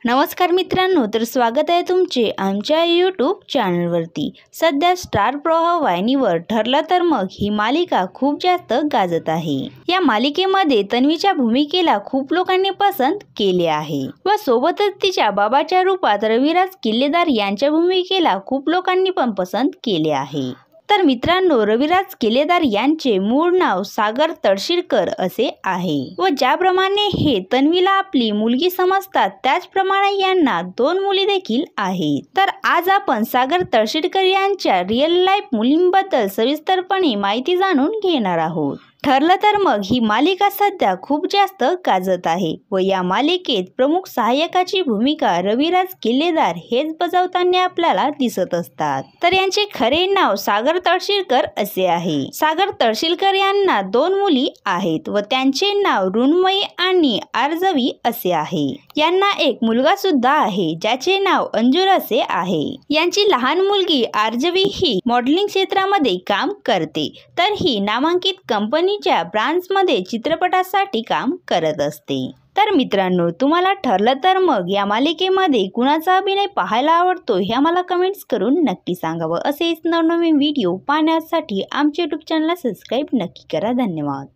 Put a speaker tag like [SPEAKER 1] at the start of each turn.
[SPEAKER 1] नमस्कार मित्रांनो, तर स्वागत आहे तुमचे आमच्या यूट्यूब चॅनलवरती। सध्या स्टार प्रवाह वाहिनीवर ठरलं तर मग ही मालिका खूप जास्त गाजत आहे। या मालिकेमध्ये तन्वीच्या भूमिकेला खूप लोकांनी पसंत केले आहे व सोबतच तिच्या बाबाच्या रूपात रविराज किल्लेदार यांच्या भूमिकेला खूप लोकांनी पण पसंत केले आहे। तर मित्रांनो, रविराज किल्लेदार यांचे मूळ नाव सागर तळशीकर असे आहे व ज्याप्रमाणे हे तन्वीला आपली मुलगी समजतात त्याचप्रमाणे यांना 2 मुली देखील आहेत। तर आज आपण सागर तळशीकर यांच्या रिअल लाईफ मुलींबद्दल सविस्तरपणे माहिती जाणून घेणार आहोत। ठरलं तर मग ही मालिका सध्या खूप जास्त गाजत आहे व या मालिकेत प्रमुख सहाय्यकाची भूमिका रविराज किल्लेदार हेच बजावताना आपल्याला दिसत असतात। तर यांचे खरे नाव सागर तळशीकर असे आहे। सागर तळशीकर यांना 2 मुली आहेत व त्यांचे नाव ऋन्मयी आणि आर्जवी असे आहे। यांना एक मुलगा सुद्धा आहे ज्याचे नाव अंजुर असे आहे। यांची लहान मुलगी आर्जवी ही मॉडेलिंग क्षेत्रामध्ये काम करते, तर ही नामांकित कंपनीच्या ब्रांड्समध्ये चित्रपटासाठी काम करत असते। तर मित्रांनो, तुम्हाला ठरलं तर मग या मालिकेमध्ये कुणाचा अभिनय पाहायला आवडतो हे आम्हाला कमेंट्स करून नक्की सांगावं। असेच नवनवीन व्हिडिओ पाहण्यासाठी आमच्या यूट्यूब चॅनलला सबस्क्राईब नक्की करा। धन्यवाद।